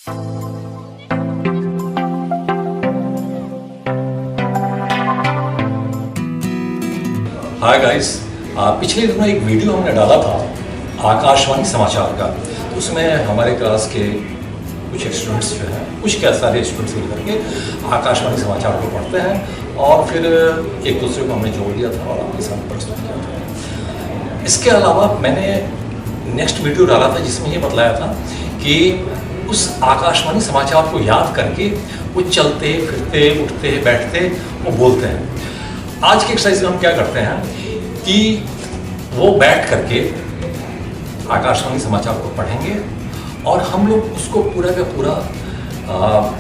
Hi guys, पिछले दिनों एक वीडियो हमने डाला था आकाशवाणी समाचार का। तो उसमें हमारे क्लास के कुछ स्टूडेंट्स जो हैं, कुछ क्या सारे स्टूडेंट्स मिलकर के आकाशवाणी समाचार को पढ़ते हैं और फिर एक दूसरे को हमने जोड़ दिया था और आपके साथ प्रस्तुत किया था। इसके अलावा मैंने नेक्स्ट वीडियो डाला था जिसमें ये बतलाया था कि उस आकाशवाणी समाचार को याद करके वो चलते फिरते उठते बैठते वो बोलते हैं। आज की एक्सरसाइज में हम क्या करते हैं कि वो बैठ करके आकाशवाणी समाचार को पढ़ेंगे और हम लोग उसको पूरा का पूरा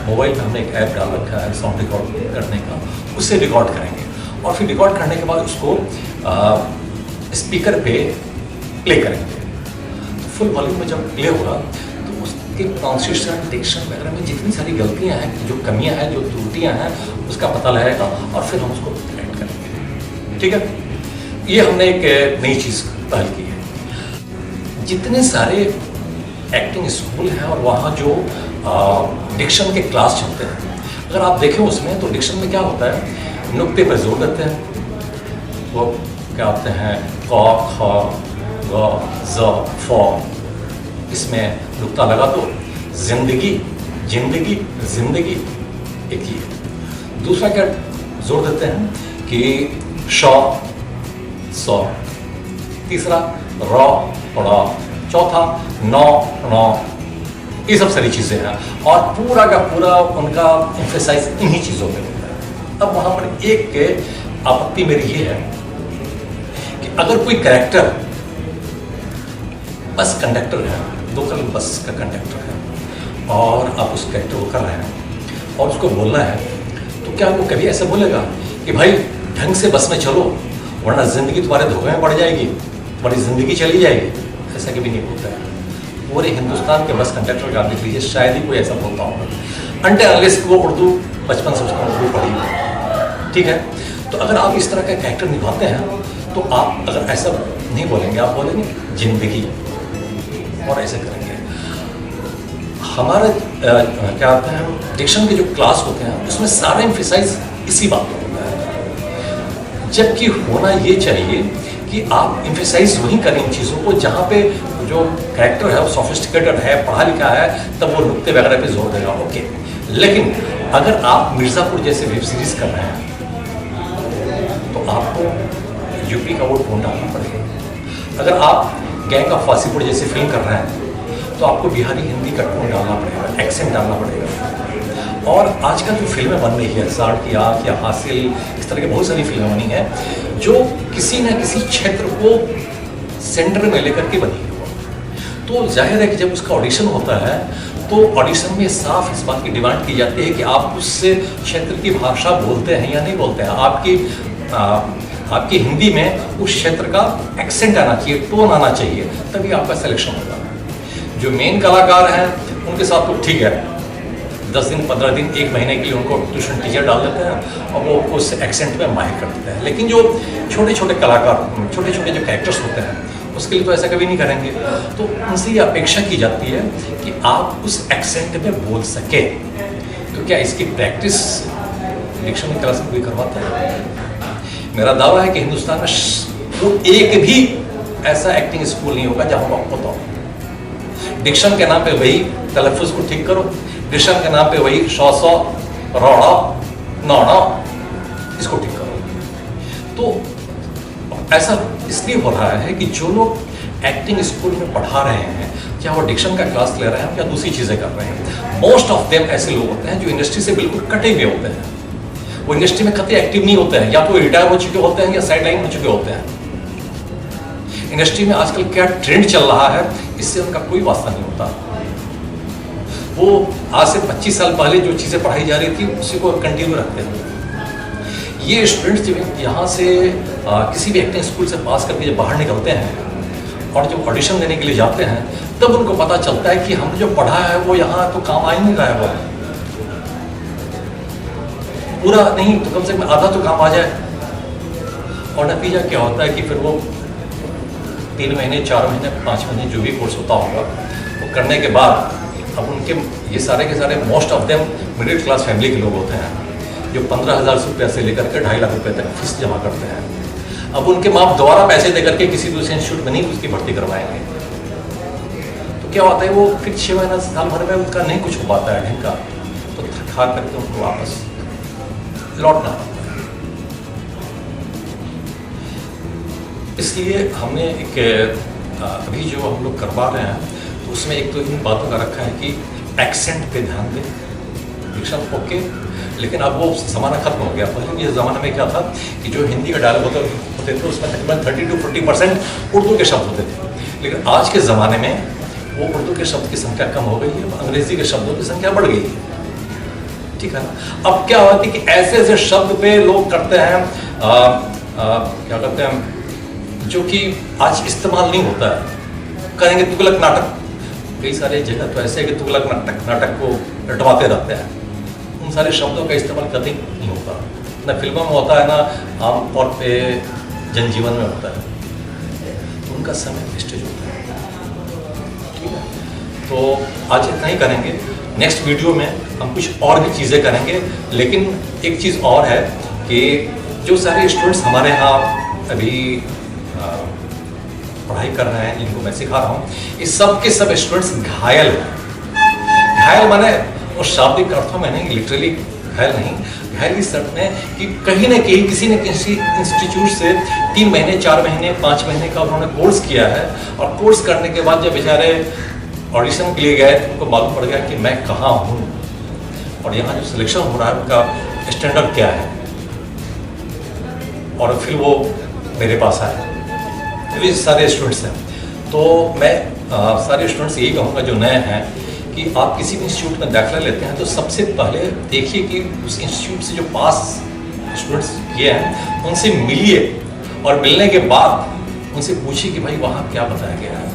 मोबाइल में हमने एक ऐप डाल रखा है साउंड रिकॉर्ड करने का, उससे रिकॉर्ड करेंगे और फिर रिकॉर्ड करने के बाद उसको स्पीकर पे प्ले करेंगे। तो फुल वॉल्यूम में जब प्ले होगा तो उसके प्रोनाउंसिएशन, डिक्शन वगैरह में जितनी सारी गलतियां हैं, जो कमियां हैं, जो त्रुटियां हैं, उसका पता लगेगा और फिर हम उसको करेक्ट करेंगे। ठीक है, ये हमने एक नई चीज़ पहल की है। जितने सारे एक्टिंग स्कूल हैं और वहाँ जो डिक्शन के क्लास चलते हैं, अगर आप देखें उसमें तो डिक्शन में क्या होता है, नुक्ते पर जोर देते हैं। वो क्या होते हैं, क, ख, ग, ज, फ, इसमें नुक्ता लगा तो जिंदगी, जिंदगी, जिंदगी एक ही है। दूसरा क्या जोर देते हैं कि श, स, तीसरा र, ड़, चौथा नौ, नौ, ये सब सारी चीज़ें हैं और पूरा का पूरा उनका एम्फेसाइज इन्हीं चीज़ों पे होता है। अब वहाँ पर एक आपत्ति मेरी ये है कि अगर कोई कैरेक्टर बस कंडक्टर है, लोकल बस का कंडक्टर है और आप उस कैरेक्टर को कर रहे हैं और उसको बोलना है, तो क्या वो कभी ऐसा बोलेगा कि भाई ढंग से बस में चलो वरना ज़िंदगी तुम्हारे धोखे में पड़ जाएगी, तुम्हारी ज़िंदगी चली जाएगी? ऐसा कभी नहीं होता है। पूरे हिंदुस्तान के बस कंडक्टर का देख लीजिए, शायद ही कोई ऐसा बोलता होगा, अनटिल अनलेस वो उर्दू बचपन से उसको उर्दू पढ़ी। ठीक है, तो अगर आप इस तरह का कैरेक्टर निभाते हैं तो आप अगर ऐसा नहीं बोलेंगे, आप बोलेंगे जिंदगी और ऐसे करेंगे। हमारा क्या होता है, डिक्शन के जो क्लास होते हैं उसमें सारा एम्फेसाइज इसी बात पर होता है, जबकि होना ये चाहिए कि आप एम्फेसाइज वही करें इन चीज़ों को जहाँ पे जो कैरेक्टर है वो सोफिस्टिकेटेड है, पढ़ा लिखा है, तब वो नुक्ते वगैरह पे जोर देगा। ओके, लेकिन अगर आप मिर्ज़ापुर जैसे वेब सीरीज कर रहे हैं तो आपको यूपी का वो टोन डालना पड़ेगा। अगर आप गैंग ऑफ वासीपुर जैसे फिल्म कर रहे हैं तो आपको बिहारी हिंदी का टोन डालना पड़ेगा, एक्सेंट डालना पड़ेगा। और आजकल जो फिल्में बन रही है, साठ की आँख या हासिल, इस तरह की बहुत सारी फिल्में बनी हैं जो किसी न किसी क्षेत्र को सेंटर में लेकर के बनी है। तो जाहिर है कि जब उसका ऑडिशन होता है तो ऑडिशन में साफ इस बात की डिमांड की जाती है कि आप उस क्षेत्र की भाषा बोलते हैं या नहीं बोलते हैं। आपकी हिंदी में उस क्षेत्र का एक्सेंट आना चाहिए, टोन आना चाहिए, तभी आपका सिलेक्शन होगा। जो मेन कलाकार हैं उनके साथ तो ठीक है, 10 दिन 15 दिन 1 महीने के लिए उनको ट्यूशन टीचर डाल देते हैं और वो उस एक्सेंट में माहिर कर देते हैं। लेकिन जो छोटे छोटे कलाकार, छोटे छोटे जो कैरेक्टर्स होते हैं उसके लिए तो ऐसा कभी नहीं करेंगे। तो उनसे ये अपेक्षा की जाती है कि आप उस एक्सेंट में बोल सके। तो क्या इसकी प्रैक्टिस डिक्शनरी क्लास में कोई करवाता है? मेरा दावा है कि हिंदुस्तान में तो एक भी ऐसा एक्टिंग स्कूल नहीं होगा जहाँ पर आपको बताओ डिक्शन के नाम पे वही तलफ़ुज़ को ठीक करो, डिक्शन के नाम पे वही शौ सौ रौड़ा नौड़ा इसको ठीक करो। तो ऐसा इसलिए हो रहा है कि जो लोग एक्टिंग स्कूल में पढ़ा रहे हैं, चाहे वो डिक्शन का क्लास ले रहे हैं या दूसरी चीज़ें कर रहे हैं, मोस्ट ऑफ देम ऐसे लोग होते हैं जो इंडस्ट्री से बिल्कुल कटे हुए होते हैं। वो इंडस्ट्री में कतई एक्टिव नहीं होते हैं, या तो रिटायर हो चुके होते हैं या साइड लाइन हो चुके होते हैं। इंडस्ट्री में आजकल क्या ट्रेंड चल रहा है इससे उनका कोई वास्ता नहीं होता। वो आज से 25 साल पहले जो चीज़ें पढ़ाई जा रही थी उसी को कंटिन्यू रखते हैं। ये स्टूडेंट्स जब यहाँ से किसी भी एक्टिंग स्कूल से पास करके जब बाहर निकलते हैं और जब ऑडिशन देने के लिए जाते हैं तब उनको पता चलता है कि हमने जो पढ़ा है वो यहाँ तो काम आ ही नहीं रहा है। वो पूरा नहीं तो कम से कम आधा तो काम आ जाए। और नतीजा क्या होता है कि फिर वो 3 महीने 4 महीने 5 महीने जो भी कोर्स होता होगा वो करने के बाद अब उनके ये सारे के सारे most of them middle class family के लोग होते हैं जो 15,000 रुपये से लेकर के 2.5 लाख रुपये तक फीस जमा करते हैं। अब उनके माँ दोबारा पैसे दे करके किसी दूसरे इंस्टीट्यूट में नहीं उसकी भर्ती करवाएंगे, तो क्या होता है वो फिर 6 महीना साल भर में उनका नहीं कुछ हो पाता है ढंग का, तो थका करके उनको वापस लौटना पड़ता है। इसलिए हमने एक अभी जो हम लोग करवा रहे हैं तो उसमें एक तो इन बातों का रखा है कि एक्सेंट पे ध्यान दें, डिक्शन ओके, लेकिन अब वो ज़माना खत्म हो गया। पहले ये ज़माने में क्या था कि जो हिंदी का डायलॉग होते थे उसमें तकरीबन 30 to 40% उर्दू के शब्द होते थे, लेकिन आज के ज़माने में वो उर्दू के शब्द की संख्या कम हो गई है, अंग्रेज़ी के शब्दों की संख्या बढ़ गई है, ठीक है ना। अब क्या होता है कि ऐसे ऐसे शब्द पे लोग करते हैं क्या करते हैं जो कि आज इस्तेमाल नहीं होता है, करेंगे तुगलक नाटक। कई सारे जगह तो ऐसे है कि तुगलक नाटक को रटवाते रहते हैं, उन सारे शब्दों का इस्तेमाल कभी नहीं होता, ना फिल्मों में होता है ना आमतौर पे जनजीवन में होता है, तो उनका समय वेस्टेज होता है, ठीक है। तो आज इतना ही करेंगे, नेक्स्ट वीडियो में हम कुछ और भी चीज़ें करेंगे। लेकिन एक चीज़ और है कि जो सारे स्टूडेंट्स हमारे यहाँ अभी पढ़ाई कर रहे हैं, जिनको मैं सिखा रहा हूँ, इस सब के सब स्टूडेंट्स घायल हैं। घायल माने वो शाब्दिक अर्थों में नहीं, लिटरली घायल नहीं, घायल इस अर्थ में कि कहीं ना कहीं किसी न किसी इंस्टीट्यूट से 3 महीने 4 महीने 5 महीने का उन्होंने कोर्स किया है, और कोर्स करने के बाद जब बेचारे ऑडिशन के लिए गए तो उनको मालूम पड़ गया कि मैं कहाँ हूँ और यहाँ जो सिलेक्शन हो रहा है उनका स्टैंडर्ड क्या है, और फिर वो मेरे पास आए। ये सारे स्टूडेंट्स हैं, तो मैं सारे स्टूडेंट्स यही कहूँगा जो नए हैं कि आप किसी भी इंस्टीट्यूट में दाखिला लेते हैं तो सबसे पहले देखिए कि उस इंस्टीट्यूट से जो पास स्टूडेंट्स किए हैं उनसे मिलिए, और मिलने के बाद उनसे पूछिए कि भाई वहाँ क्या बताया गया है।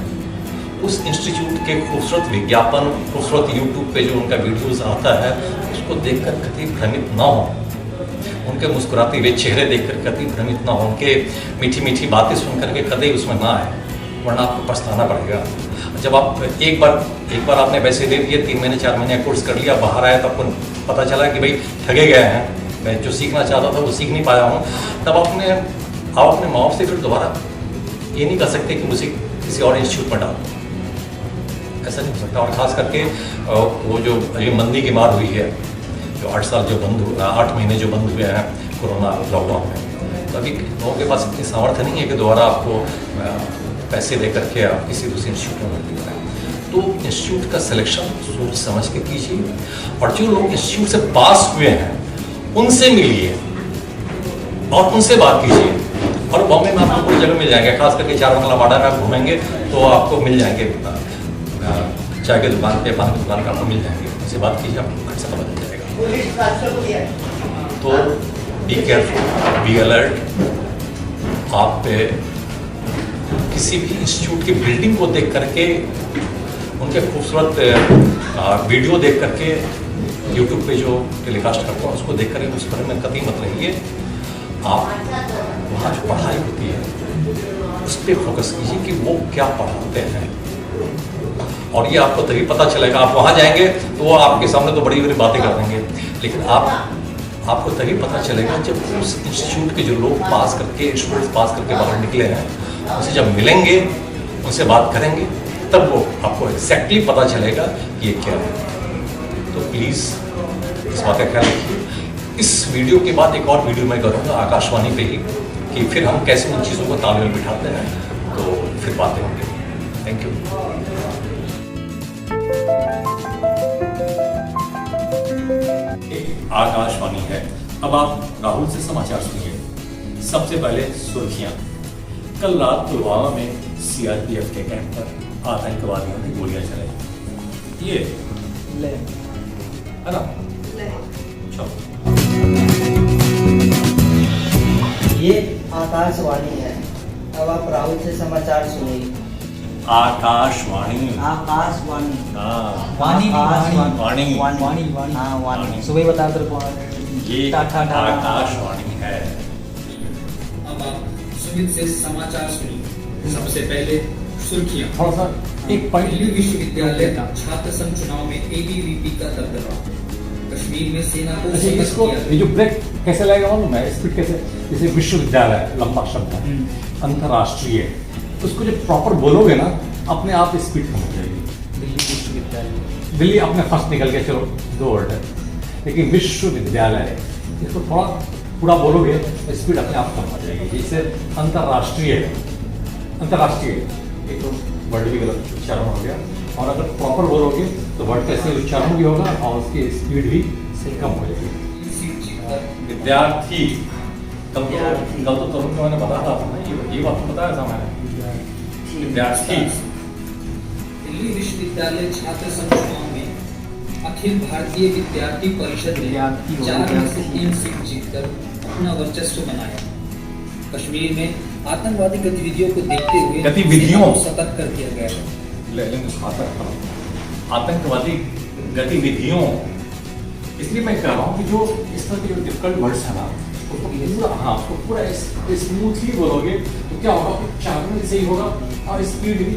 उस इंस्टीट्यूट के खूबसूरत विज्ञापन, खूबसूरत यूट्यूब पे जो उनका वीडियोज़ आता है उसको देखकर कभी भ्रमित ना हो, उनके मुस्कुराते हुए चेहरे देखकर कभी भ्रमित ना हो, उनके मीठी मीठी बातें सुन करके कभी उसमें ना आए, वरना आपको पछताना पड़ेगा। जब आप एक बार आपने पैसे दे दिए, 3 महीने 4 महीने कोर्स कर लिया, बाहर आया तो आपको पता चला कि भाई ठगे गए हैं, मैं जो सीखना चाहता था वो सीख नहीं पाया हूँ, तब आप अपने माँ बाप से फिर दोबारा ये नहीं कर सकते कि मुझे किसी और इंस्टीट्यूट में डालो, ऐसा नहीं हो सकता। और ख़ास करके वो जो ये मंदी की मार हुई है, जो 8 साल जो 8 महीने जो बंद हुए हैं कोरोना लॉकडाउन में, तो अभी लोगों के पास इतनी सामर्थ्य नहीं है कि दोबारा आपको पैसे दे करके आप किसी दूसरे इंस्टीट्यूट में भर्ती कराएं। तो इंस्टीट्यूट का सिलेक्शन सोच समझ के कीजिए, और जो लोग इंस्टीट्यूट से पास हुए हैं उनसे मिलिए और उनसे बात कीजिए। और बॉम्बे में आपको पूरी जगह मिल जाएंगे, खास करके 4 बंगला वाड़ा में आप घूमेंगे तो आपको मिल जाएंगे, चाय की दुकान पे, पान की दुकान पे आपको मिल जाएंगे, उनसे बात कीजिए, आपको खर्चा पता चल जाएगा। तो बी केयरफुल, बी अलर्ट। आप किसी भी इंस्टीट्यूट की बिल्डिंग को देख करके, उनके खूबसूरत वीडियो देख करके, यूट्यूब पे जो टेलीकास्ट करते हैं उसको देख करके उस पर में कभी मत रहिए। आप वहाँ जो पढ़ाई होती है उस पर फोकस कीजिए कि वो क्या पढ़ाते हैं, और ये आपको तभी पता चलेगा। आप वहाँ जाएंगे तो वो आपके सामने तो बड़ी बड़ी बातें कर देंगे, लेकिन आपको तभी पता चलेगा जब उस इंस्टीट्यूट के जो लोग पास करके, स्टूडेंट्स पास करके बाहर निकले हैं, उनसे जब मिलेंगे, उनसे बात करेंगे, तब वो आपको एग्जैक्टली पता चलेगा कि ये क्या है। तो प्लीज़ इस बात का ख्याल रखिए। इस वीडियो के बाद एक और वीडियो मैं करूँगा आकाशवाणी पे ही, कि फिर हम कैसे उन चीज़ों को तालमेल बिठाते हैं, तो फिर बातें होंगी। Thank you. आकाशवाणी है, अब आप राहुल से समाचार सुनिए। सबसे पहले सुर्खियां। कल रात पुलवामा में सीआरपीएफ के कैंप पर आतंकवादियों ने गोलियां चलाई। ये है ना, ये आकाशवाणी है, अब आप राहुल से समाचार सुनिए। आकाशवाणी, आकाशवाणी, वाणी वाणी, वाणी हाँ वाणी। सुबह बता दो ये आकाशवाणी है। अब आप सुमित से समाचार सुनिए। सबसे पहले सुर्खियां। थोड़ा सा एक पॉइंट दिल्ली विश्वविद्यालय छात्र संघ चुनाव में एबीवीपी का दबदबा। कश्मीर में सेना को अच्छा सतर्क इसको किया ये गया। जो ब्रेक कैसे लगेगा मालूम है, स्पीड कैसे, जैसे विश्वविद्यालय लंबा शब्द है, अंतर्राष्ट्रीय, उसको जब प्रॉपर बोलोगे ना अपने आप स्पीड कम हो जाएगी। दिल्ली विश्वविद्यालय, दिल्ली अपने फर्स्ट निकल गया, चलो 2 वर्ड है, लेकिन विश्वविद्यालय इसको थोड़ा पूरा बोलोगे तो स्पीड अपने आप कम हो जाएगी। जैसे अंतर्राष्ट्रीय, अंतर्राष्ट्रीय एक तो वर्ड भी गलत उच्चारण हो गया, और अगर प्रॉपर बोलोगे तो वर्ड कैसे उच्चारण भी होगा और उसकी स्पीड भी कम हो जाएगी। सीट जीतकर विद्यार्थी, कल तो तुम मैंने बताया था ना, ये बात तो बताया था मैंने, विद्यार्थी। दिल्ली विश्वविद्यालय छात्र संघ चुनाव में अखिल भारतीय विद्यार्थी परिषद ने विद्यार्थी हो 4 में से विद्यार्थी। 3 सीट जीतकर अपना वर्चस्व बनाया। कश्मीर में आतंकवादी गतिविधियों को देखते हुए गतिविधियों? सेना को सतर्क कर दिया गया है। आतंकवादी गतिविधियों, इसलिए मैं कह रहा हूँ कि जो इस तरह के जो डिफिकल्ट वर्ड्स है ना, उसको पूरा, हाँ उसको पूरा स्मूथली बोलोगे तो क्या होगा, उच्चारण भी सही होगा और स्पीड भी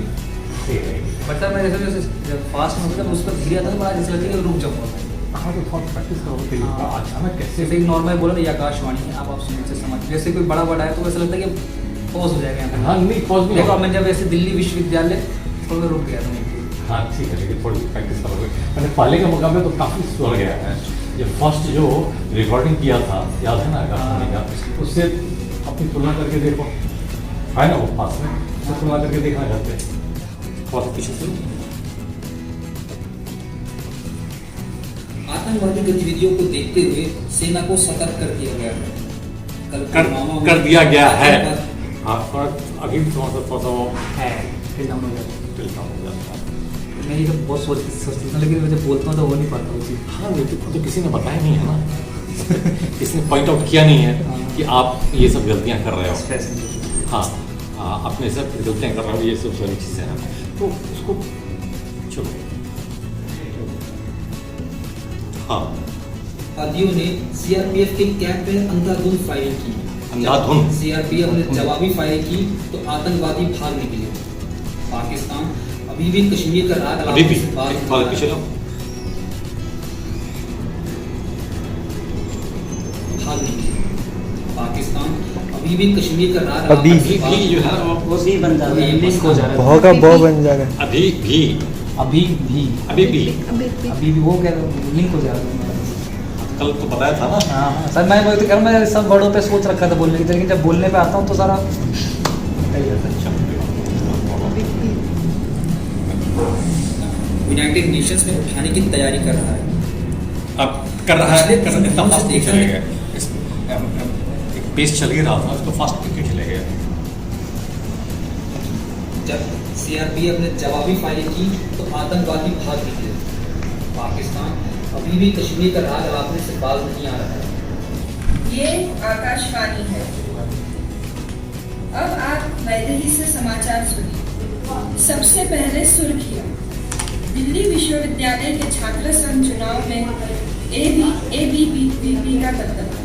सही रहेगी। मतलब मैं जैसे जब फास्ट में होता है उस पर धीरे आता है, बड़ा जैसे लगता है कि रुक जाऊंगा मैं। हाँ तो थोड़ा प्रैक्टिस करोगे फिर हाँ। अचानक कैसे जैसे नॉर्मल बोला ना, ये आकाशवाणी है, आप सुनने से समझ, जैसे कोई बड़ा बड़ा है तो वैसा लगता है कि पॉज हो जाएगा यहाँ पे। हाँ नहीं पॉज भी देखो होगा। मैं जब ऐसे दिल्ली विश्वविद्यालय थोड़ा रुक गया था। हाँ ठीक है, लेकिन थोड़ी प्रैक्टिस करोगे। मैंने पहले के मुकाबले तो काफ़ी सुधर गया है। ये फर्स्ट जो रिकॉर्डिंग किया था, याद है ना आकाशवाणी का, उससे अपनी तुलना करके देखो, है ना वो पास में, उससे तुलना करके देखना चाहते हैं थोड़ा सा पीछे से। आतंकवादी गतिविधियों को देखते हुए सेना को सतर्क कर दिया गया है। कल पुलवामा में कर दिया गया है। आतंकवाद- हाँ थोड़ा अभी थोड़ा सा वो है फिर डाउन हो जाता चलता हो जाता है। है। मैं ये तो बहुत सोचती हूँ, लेकिन मैं जब बोलता हूँ तो हो नहीं पाता वो चीज़। हाँ लेकिन तो किसी ने बताया नहीं है ना किसी ने पॉइंट आउट किया नहीं है कि आप ये सब गलतियाँ कर रहे हो। हाँ अपने सब गलतियाँ कर रहे हो, ये सब सारी चीज़ें हैं, तो उसको चलो। हाँ अपराधियों ने सीआरपीएफ के कैंप में अंधाधुंध फायरिंग की। अंधाधुंध? सीआरपीएफ ने जवाबी फायरिंग की तो आतंकवादी भाग निकले। पाकिस्तान अभी भी कश्मीर का राग अभी भी से बात थोड़ा पीछे लो। भाग निकले। पाकिस्तान अभी भी कश्मीर का राग अभी से बात भी जो है वो वो भी बन जाता है। ये लिंक हो जा रहा है। बहु का बहु बन जाएगा। अभी भी अभी भी अभी भी अभी भी वो क्या लिंक हो जा रहा है। कल तो बताया था ना। हाँ सर, मैं वही तो कह रहा हूँ, मैं सब वर्डों पे सोच रखा था बोलने की, लेकिन जब बोलने पे आता हूँ तो सारा सही रहता है। यूनाइटेड नेशंस में उठाने की तैयारी कर रहा है। अब कर रहा है, पिछले कर इतना फास्ट नहीं देखा चलेगा। है। एक पेस चल ही रहा था, उसको फास्ट क्यों चलेगा? जब सीआरपीएफ ने जवाबी फायरिंग की तो आतंकवादी भाग निकले। पाकिस्तान अभी भी कश्मीर का राग अलापने से बाज नहीं आ रहा है। ये आकाशवाणी है। अब आप वैदेही से समाचार सुनिए। सबसे पहले सुर्खियां। दिल्ली विश्वविद्यालय के छात्र संघ चुनाव में एबीवीपी का दबदबा।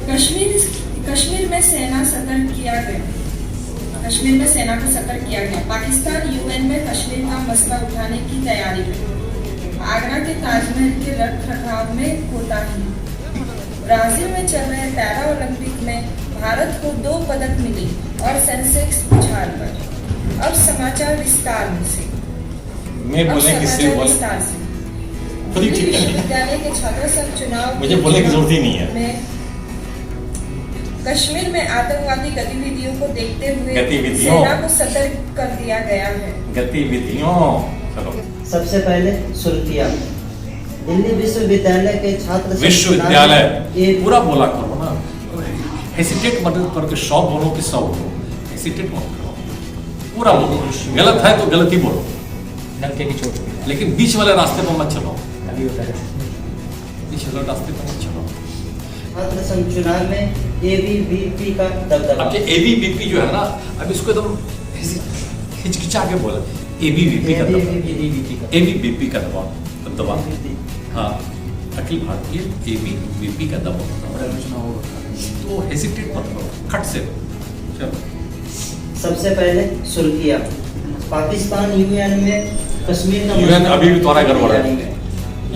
कश्मीर में सेना सतर्क किया गया। कश्मीर में सेना को सतर्क किया गया। पाकिस्तान यूएन में कश्मीर का मसला उठाने की तैयारी में। आगरा के ताजमहल के रख रखाव में कोताही। ब्राजील में चल रहे पैरा ओलंपिक में भारत को 2 पदक मिले और सेंसेक्स उछाल पर। अब समाचार विस्तार से। मैं बोले किससे बोले? विस्तार से। खुद ही दिल्ली ठीक है। विश्वविद्यालय के छात्र संघ चुनाव मुझे बोलने की जरूरत ही नहीं है। में कश्मीर में आतंकवादी गतिविधियों को देखते हुए गतिविधियों? सेना को सतर्क कर दिया गया है। गतिविधियों, चलो सबसे पहले सुर्खियां। दिल्ली विश्वविद्यालय के छात्र संघ विश्वविद्यालय चुनाव में पूरा बोला करो ना, हेसिटेट मत करके 100 बोलो कि 100 बोलो, हेसिटेट मत करो, पूरा बोलो। गलत है तो गलत ही बोलो, नलके की चोट हुई। लेकिन बीच वाले रास्ते पर मत चलो, अभी होता है। बीच वाले रास्ते पर मत चलो। छात्र संघ चुनाव में एबीवीपी का दबदबा। अब ये एबीवीपी जो है ना, अब इसको एकदम हिचकिचा के बोला, एबीवीपी का दबाव, एबीवीपी का दबाव, हाँ अखिल भारतीय एबीवीपी का दबाव। तो हेसिटेट मत करो, खट से चलो। सबसे पहले सुर्खियाँ। पाकिस्तान यूएन में कश्मीर का यूएन मसला अभी भी तुम्हारा घर वाला जारी है,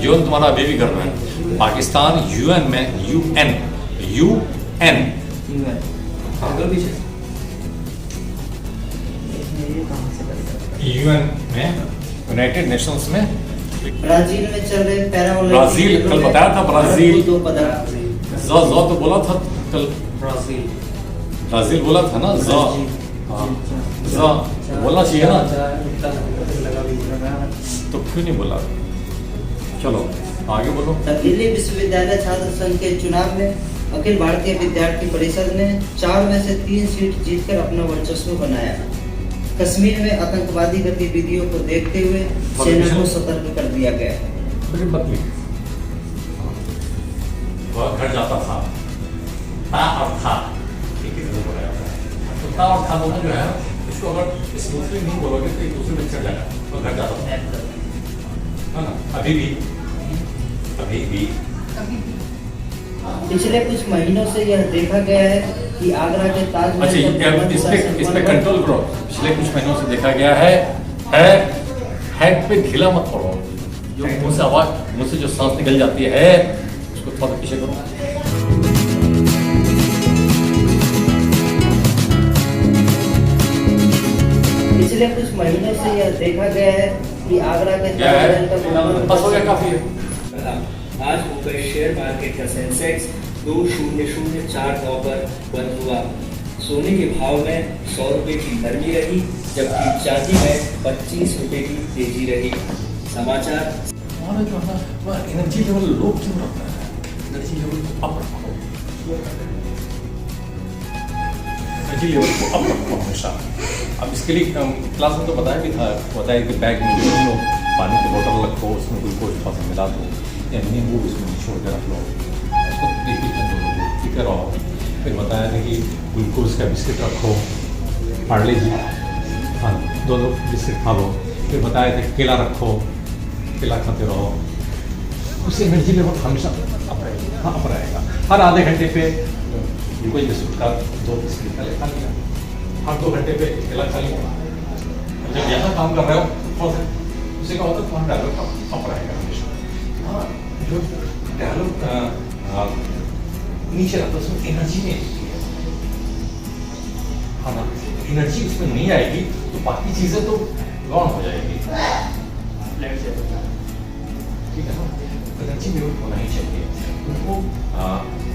यूएन तुम्हारा अभी भी कर रहा है। पाकिस्तान यूएन में यूएन यूएन यूएन में यूनाइटेड नेशंस में ब्राजील में चल रहे पैराओलंपिक ब्राजील, खेलों कल में बताया था ब्राजील। दो पदक। ज तो बोला था कल, ब्राजील बोला था ना, ज बोलना चाहिए ना, तो क्यों नहीं बोला? चलो आगे बोलो। दिल्ली विश्वविद्यालय छात्र संघ के चुनाव में अखिल भारतीय विद्यार्थी परिषद ने 4 में से 3 सीट जीतकर अपना वर्चस्व बनाया। कश्मीर में आतंकवादी गतिविधियों को देखते हुए सेना को सतर्क कर दिया गया है। वह घर जाता था, ता और था एक ही तरह बोला जाता है। तो ता और था दोनों जो है इसको अगर स्मूथली नहीं बोलोगे तो एक दूसरे में चढ़ जाएगा। तो घर जाता था, है ना? अभी भी पिछले कुछ महीनों से यह देखा गया है कि आगरा के ताजमहल अच्छा, पर इस पे कंट्रोल करो। पिछले कुछ महीनों से देखा गया है हेड पे ढीला मत पड़ो। जो मुंह से आवाज, मुंह से जो सांस निकल जाती है उसको थोड़ा पीछे करो। पिछले कुछ महीनों से यह देखा गया है कि आगरा के क्या है? ताजमहल बस हो गया, काफी है। आज मुंबई शेयर मार्केट का सेंसेक्स 2004 पर बंद हुआ। सोने के भाव में 100 रुपए की नरमी रही, जबकि चांदी में 25 रुपए की तेजी रही। समाचार। हमारा जो है वह एनर्जी लेवल लो क्यों रखता है? एनर्जी लेवल को अप रखो, एनर्जी लेवल को अप रखो हमेशा। अब इसके लिए क्लास में तो बताया कि बैग में जो लो, पानी की बोतल रखो, उसमें ग्लूकोज थोड़ा सा मिला दो या नींबू उसमें छोड़ के रख लो, उसको पीते रहो। फिर बताया था कि ग्लूकोज का बिस्किट रखो, पार्ले जी, हाँ 2 बिस्किट खा लो। फिर बताया था केला रखो, केला खाते रहो, उससे एनर्जी लेवल हमेशा अप रहेगा। हाँ अप रहेगा। हर आधे घंटे पे ग्लूकोज बिस्कुट का 2 बिस्किट पहले खा लिया, हर 2 घंटे पे केला खा लिया। जब यहाँ काम कर रहे हो उसे का होता तुम्हारा डायलॉग अप रहेगा हमेशा। हाँ जो डायलॉग नीचे रहता है उसमें एनर्जी नहीं आती है, हाँ ना? एनर्जी उसमें नहीं आएगी तो बाकी चीजें तो गौण हो जाएगी, ठीक है ना? एनर्जी लेवल होना ही चाहिए उनको।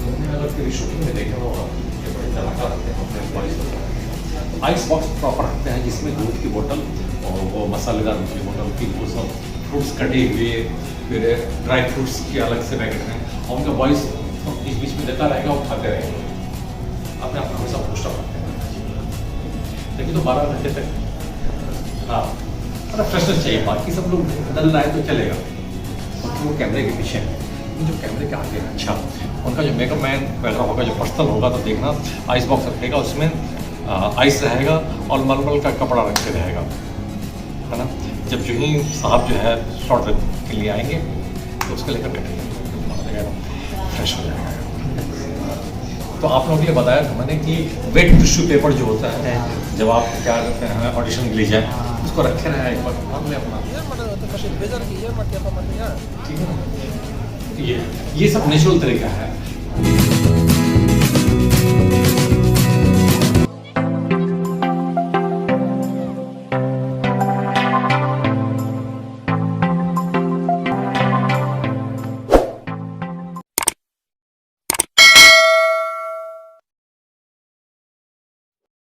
तुमने अगर कभी शूटिंग में देखा होगा जो बड़े कलाकार होते हैं अपने बॉयज को आइस बॉक्स प्रॉपर रखते हैं, जिसमें दूध की बोतल और वो मसालेदार दूध की बोतल की वो सब फ्रूट्स कटे हुए, फिर ड्राई फ्रूट्स के अलग से पैकेट हैं, और उनका बॉयज बीच बीच में देता रहेगा, वो खाते रहेंगे, अपने आप हमेशा पोस्टर रखते हैं। लेकिन तो 12 घंटे तक हाँ थोड़ा फ्रेशनेस चाहिए। बाकी सब लोग बदल रहा है तो चलेगा, वो कैमरे के पीछे है, जो कैमरे के आगे है। अच्छा, उनका जो मेकअप मैन वगैरह होगा, जो पर्सनल होगा, तो देखना आइस बॉक्स रखेगा, उसमें आइस रहेगा और मलमल का कपड़ा रख के रहेगा, है ना? जब जो ही साहब जो है शॉर्ट के लिए आएंगे तो उसको लेकर बैठेंगे, फ्रेश हो जाएगा। तो आप लोगों के लिए बताया था मैंने कि वेट टिश्यू पेपर जो होता है, जब आप क्या करते हैं ऑडिशन के लिए जाए, उसको रखे रहें एक बार हाथ में अपना, ठीक है ना? ये सब नेचुरल तरीका है।